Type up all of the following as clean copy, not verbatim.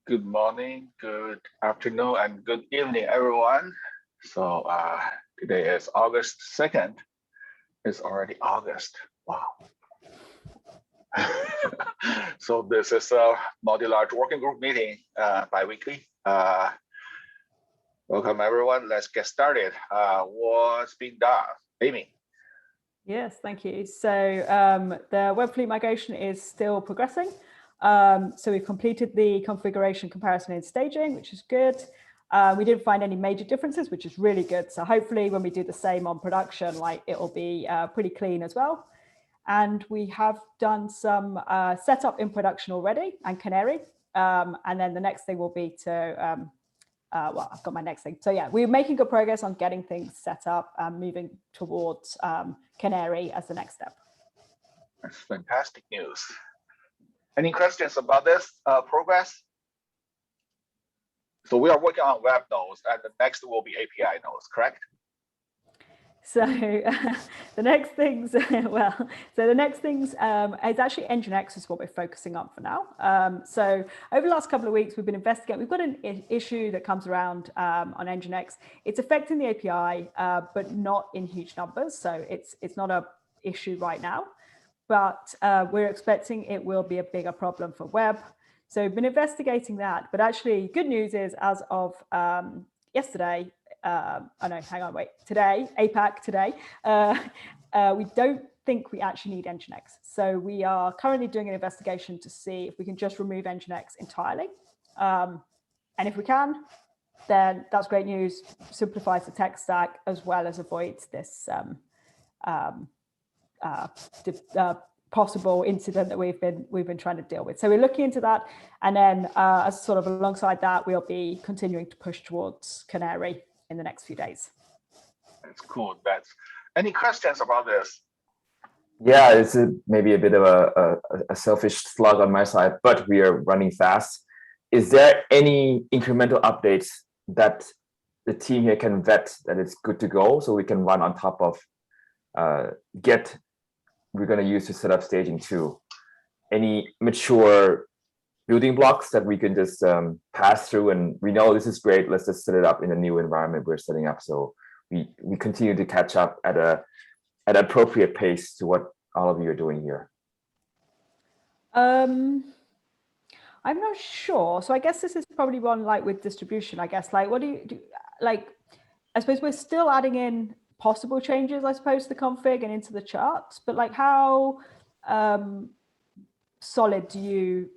Good morning, good afternoon, and good evening, everyone. So today is August 2nd. It's already August. Wow. So this is a multi-large working group meeting bi-weekly. Welcome, everyone. Let's get started. What's being done? Amy. Yes, thank you. So the web fleet migration is still progressing. So we've completed the configuration comparison and staging, which is good. We didn't find any major differences, which is really good. So hopefully when we do the same on production, like it'll be pretty clean as well. And we have done some setup in production already and Canary. And then the next thing will be to, well, I've got my next thing. So yeah, we're making good progress on getting things set up and moving towards Canary as the next step. That's fantastic news. Any questions about this progress? So we are working on web nodes, and the next will be API nodes, correct? So the next things, well, so the next things is actually NGINX is what we're focusing on for now. So over the last couple of weeks, we've been investigating. We've got an issue that comes around on NGINX. It's affecting the API, but not in huge numbers. So it's not a issue right now, but we're expecting it will be a bigger problem for web. So we've been investigating that. But actually, good news is as of yesterday, oh no, hang on, wait, today, APAC today, we don't think we actually need nginx. So we are currently doing an investigation to see if we can just remove nginx entirely. And if we can, then that's great news, simplifies the tech stack as well as avoids this possible incident that we've been trying to deal with. So we're looking into that, and then as sort of alongside that, we'll be continuing to push towards Canary in the next few days. That's cool. Any questions about this? Yeah, it's maybe a bit of a selfish slug on my side, but we are running fast. Is there any incremental updates that the team here can vet that it's good to go, so we can run on top of Git we're going to use to set up staging too? Any mature building blocks that we can just pass through and we know this is great, let's just set it up in a new environment we're setting up, so we continue to catch up at an appropriate pace to what all of you are doing here? I'm not sure. So I guess this is probably one like with distribution, I guess, like what do you do? Like, I suppose we're still adding in possible changes, I suppose, to the config and into the charts, but like how solid do you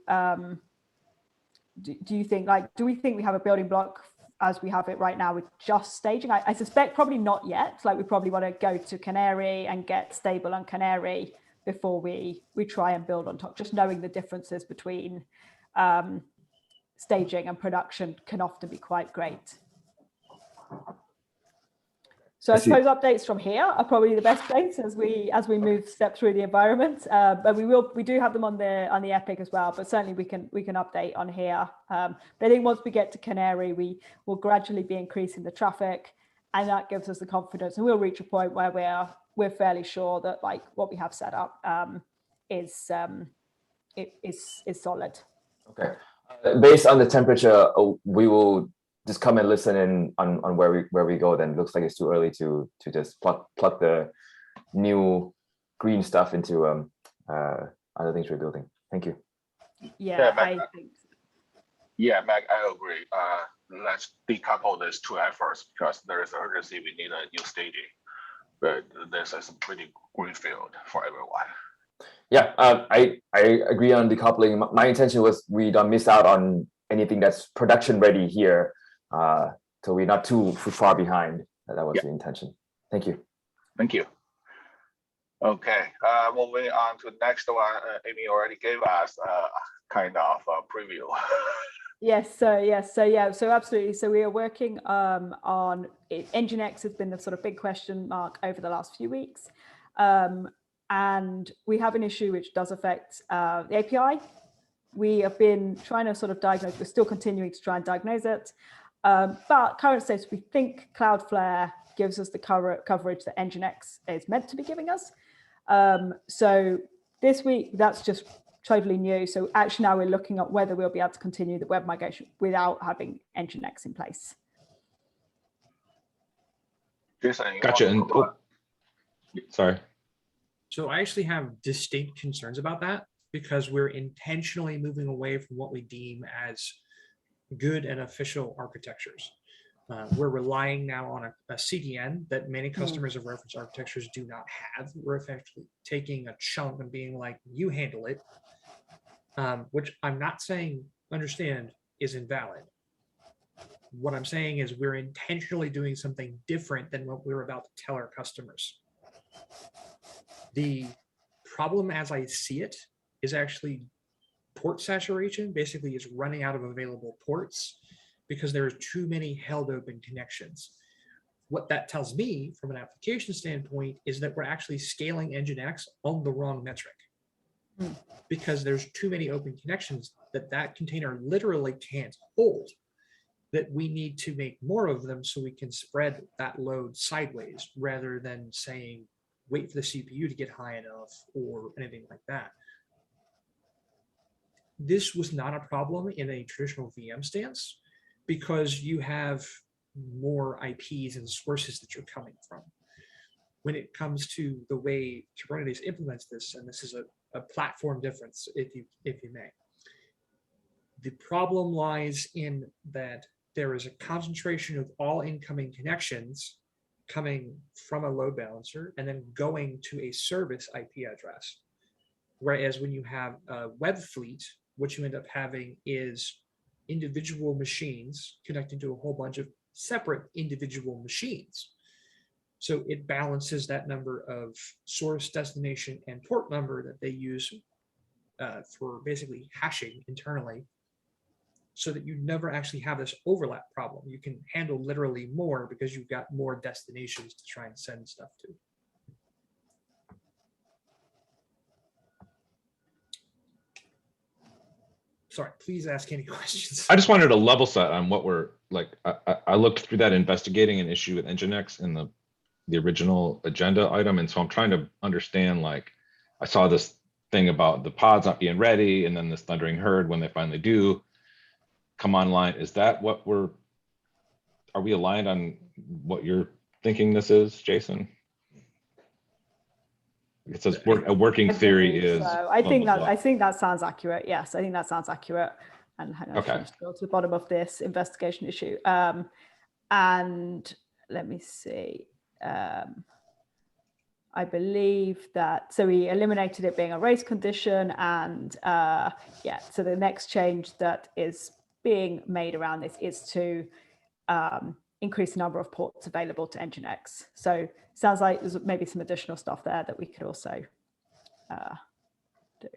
think, like, do we think we have a building block as we have it right now with just staging? I suspect probably not yet. Like we probably want to go to Canary and get stable on Canary before we try and build on top. Just knowing the differences between staging and production can often be quite great. So I suppose updates from here are probably the best place as we step through the environment. But we do have them on the Epic as well. But certainly we can update on here. But I think once we get to Canary, we will gradually be increasing the traffic, and that gives us the confidence, and we'll reach a point where we're fairly sure that like what we have set up is solid. Okay. Based on the temperature, we will just come and listen in on where we go. Then looks like it's too early to just plug the new green stuff into other things we're building. Thank you. Yeah, I think so. Yeah, Meg, I agree. Let's decouple these two efforts because there is urgency. We need a new staging, but this is a pretty greenfield for everyone. Yeah, I agree on decoupling. My intention was we don't miss out on anything that's production ready here. So we're not too far behind. That was the intention. Thank you. Thank you. Okay, moving on to the next one. Amy already gave us kind of a preview. Yes, so absolutely. So we are working on it. NGINX has been the sort of big question mark over the last few weeks. And we have an issue which does affect the API. We have been trying to sort of diagnose, we're still continuing to try and diagnose it. But current status, we think Cloudflare gives us the coverage that NGINX is meant to be giving us. So this week, that's just totally new. So actually now we're looking at whether we'll be able to continue the web migration without having NGINX in place. Jason, Gotcha. And sorry. So I actually have distinct concerns about that because we're intentionally moving away from what we deem as good and official architectures. We're relying now on a CDN that many customers of reference architectures do not have. We're effectively taking a chunk and being like, you handle it, which I'm not saying, understand, is invalid. What I'm saying is we're intentionally doing something different than what we're about to tell our customers. The problem as I see it is actually port saturation, basically is running out of available ports because there are too many held open connections. What that tells me from an application standpoint is that we're actually scaling nginx on the wrong metric because there's too many open connections that container literally can't hold, that we need to make more of them so we can spread that load sideways rather than saying, wait for the CPU to get high enough or anything like that. This was not a problem in a traditional VM stance because you have more IPs and sources that you're coming from. When it comes to the way Kubernetes implements this, and this is a platform difference, if you may, the problem lies in that there is a concentration of all incoming connections coming from a load balancer and then going to a service IP address. Whereas when you have a web fleet, what you end up having is individual machines connecting to a whole bunch of separate individual machines. So it balances that number of source, destination, and port number that they use for basically hashing internally, so that you never actually have this overlap problem. You can handle literally more because you've got more destinations to try and send stuff to. Sorry, please ask any questions. I just wanted a level set on what we're like. I looked through that investigating an issue with nginx in the original agenda item. And so I'm trying to understand, like, I saw this thing about the pods not being ready and then this thundering herd when they finally do come online. Is that what are we aligned on what you're thinking this is, Jason? It says a working theory is. So I think that sounds accurate. Yes, I think that sounds accurate. And okay. Go to the bottom of this investigation issue. And let me see. I believe that, so we eliminated it being a race condition, and yeah, so the next change that is being made around this is to increase the number of ports available to nginx. So sounds like there's maybe some additional stuff there that we could also do.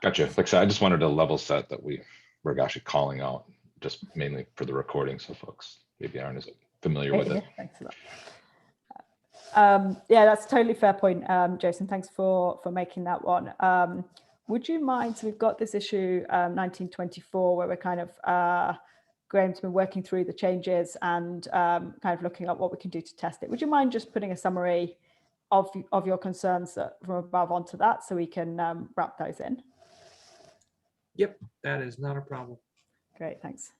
Gotcha. Like I said, I just wanted a level set that we're actually calling out, just mainly for the recording, so folks maybe aren't as familiar with it. Thanks for that. Yeah, that's a totally fair point, Jason. Thanks for making that one. Would you mind, so we've got this issue 1924 where we're kind of, Graham's been working through the changes and kind of looking at what we can do to test it. Would you mind just putting a summary of your concerns from above onto that so we can wrap those in? Yep, that is not a problem. Great, thanks.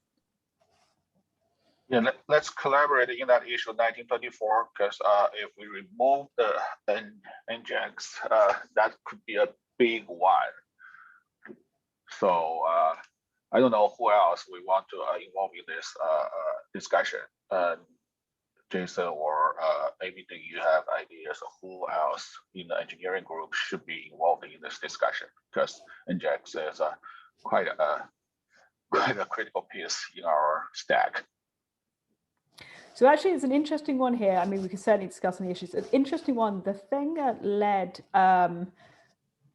Yeah, let's collaborate in that issue 1924, because if we remove the nginx, that could be a big one. So I don't know who else we want to involve in this discussion. Jason or maybe do you have ideas of who else in the engineering group should be involved in this discussion? Because nginx is quite a critical piece in our stack. So actually, it's an interesting one here. I mean, we can certainly discuss any issues. An interesting one, the thing that led,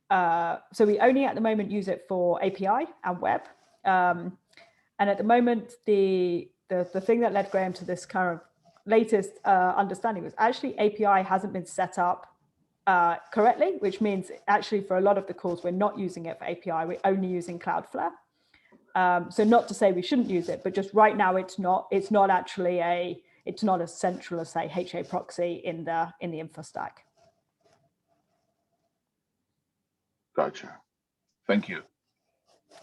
so we only at the moment use it for API and web. And at the moment, the thing that led Graham to this kind of latest understanding was actually API hasn't been set up correctly, which means actually for a lot of the calls, we're not using it for API, we're only using Cloudflare. So not to say we shouldn't use it, but just right now it's not actually it's not as central as say HA proxy in the info stack. Gotcha. Thank you.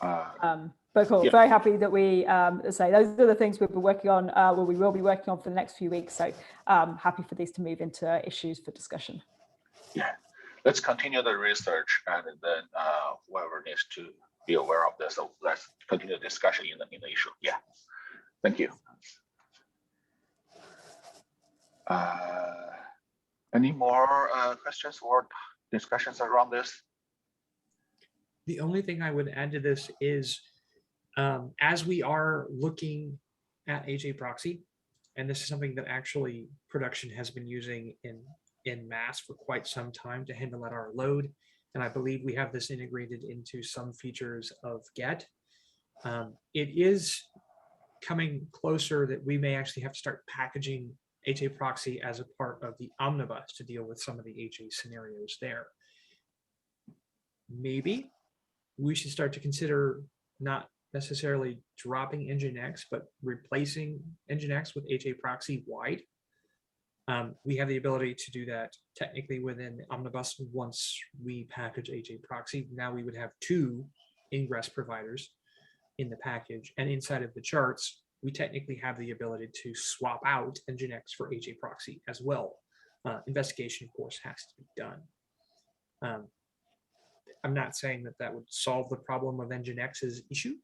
But cool, Yeah. very happy that we say those are the things we've been working on, we will be working on for the next few weeks. So happy for these to move into issues for discussion. Yeah, let's continue the research, and then whoever needs to be aware of this, so let's continue the discussion in the issue. Yeah, thank you. Any more questions or discussions around this? The only thing I would add to this is, as we are looking at HA proxy, and this is something that actually production has been using in mass for quite some time to handle our load, and I believe we have this integrated into some features of Get. It is coming closer that we may actually have to start packaging HA proxy as a part of the omnibus to deal with some of the HA scenarios there. Maybe we should start to consider not necessarily dropping nginx, but replacing nginx with HA proxy wide. We have the ability to do that technically within omnibus once we package HA proxy. Now we would have 2 ingress providers in the package, and inside of the charts, we technically have the ability to swap out nginx for HA proxy as well. Investigation, of course, has to be done. I'm not saying that that would solve the problem of nginx's issue.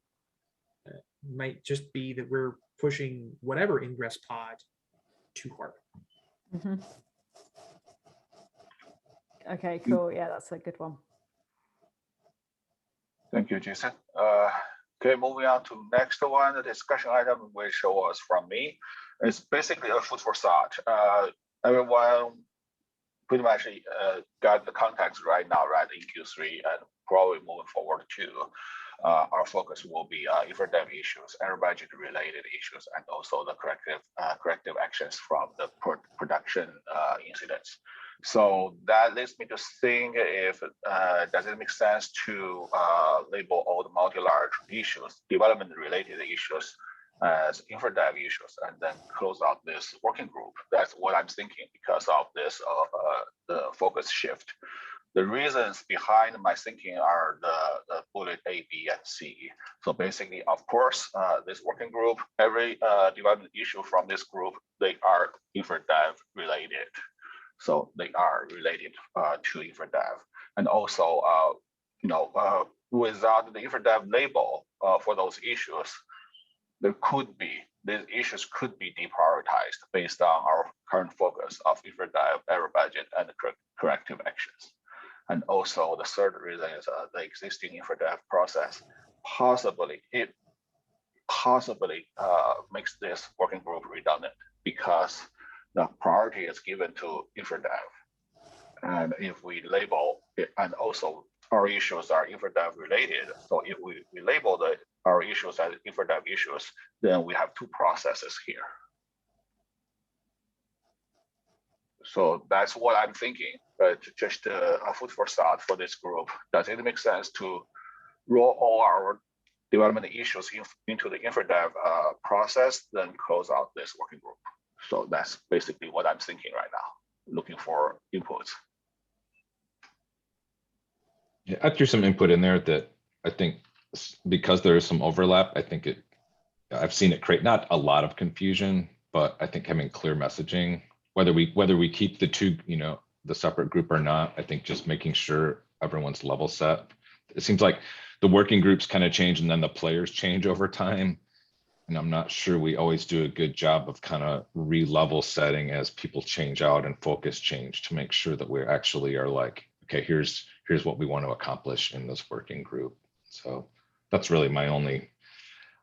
Might just be that we're pushing whatever ingress pod too hard. Mm-hmm. Okay, cool. Yeah, that's a good one. Thank you, Jason. Okay, moving on to next one, the discussion item which was from me. It's basically a food for thought. Everyone pretty much got the context right now, right, in Q3, and probably moving forward too. Our focus will be InfraDev issues, error budget related issues, and also the corrective actions from the production incidents. So that leads me to think if does it make sense to label all the multi-large issues, development related issues, as InfraDev issues, and then close out this working group. That's what I'm thinking because of this the focus shift. The reasons behind my thinking are the bullet A, B, and C. So basically, of course, this working group, every development issue from this group, they are InfraDev related. So they are related to InfraDev. And also, without the InfraDev label for those issues, these issues could be deprioritized based on our current focus of InfraDev, error budget, and corrective actions. And also the third reason is the existing InfraDev process possibly makes this working group redundant because the priority is given to InfraDev. And if we label it, and also our issues are InfraDev related, so if we label our issues as InfraDev issues, then we have 2 processes here. So that's what I'm thinking, but just a food for thought for this group. Does it make sense to roll all our development issues into the InfraDev process, then close out this working group? So that's basically what I'm thinking right now, looking for inputs. Yeah, I threw some input in there that I think because there is some overlap, I think I've seen it create not a lot of confusion, but I think having clear messaging, whether we keep the 2, the separate group or not, I think just making sure everyone's level set. It seems like the working groups kind of change and then the players change over time. And I'm not sure we always do a good job of kind of re-level setting as people change out and focus change to make sure that we actually are like, okay, here's what we want to accomplish in this working group. So that's really my only,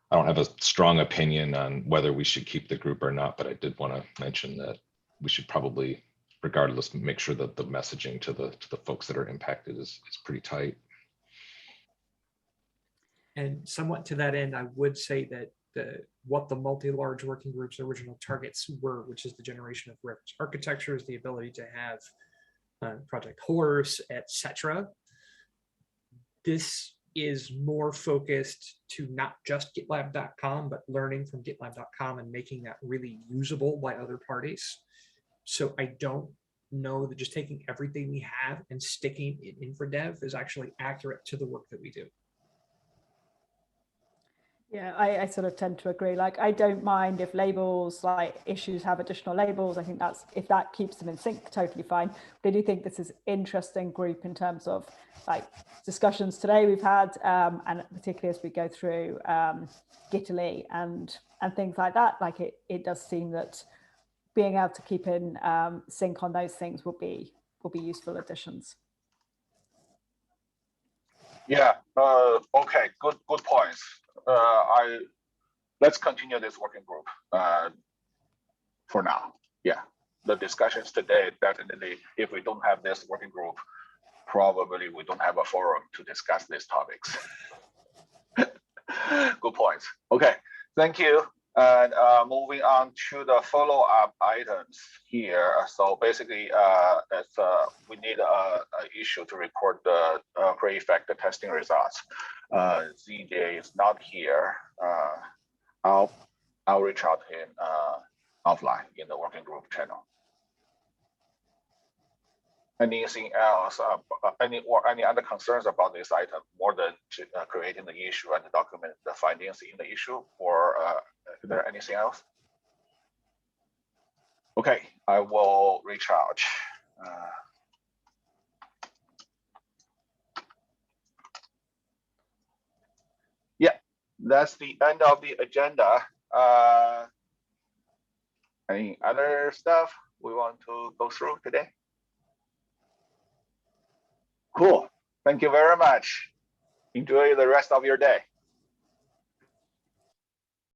I don't have a strong opinion on whether we should keep the group or not, but I did want to mention that we should probably, regardless, make sure that the messaging to the folks that are impacted is pretty tight. And somewhat to that end, I would say that what the multi-large working group's original targets were, which is the generation of reference architectures, the ability to have Project Horse, etc. This is more focused to not just GitLab.com, but learning from GitLab.com and making that really usable by other parties. So I don't know that just taking everything we have and sticking it in for dev is actually accurate to the work that we do. Yeah, I sort of tend to agree. Like, I don't mind if labels, like issues have additional labels. I think that's, if that keeps them in sync, totally fine. But I do think this is interesting group in terms of like discussions today we've had, and particularly as we go through Gitaly and things like that. Like it does seem that being able to keep in sync on those things will be useful additions. Yeah. Okay. Good points. Let's continue this working group for now. Yeah. The discussions today, definitely, if we don't have this working group, probably we don't have a forum to discuss these topics. Good points. Okay. Thank you. And moving on to the follow-up items here. So basically, we need an issue to record the pre-effect testing results. ZJ is not here. I'll reach out to him offline in the working group channel. Anything else? Any other concerns about this item more than creating the issue and document the findings in the issue, or is there anything else? Okay, I will reach out. Yeah, that's the end of the agenda. Any other stuff we want to go through today? Cool. Thank you very much. Enjoy the rest of your day.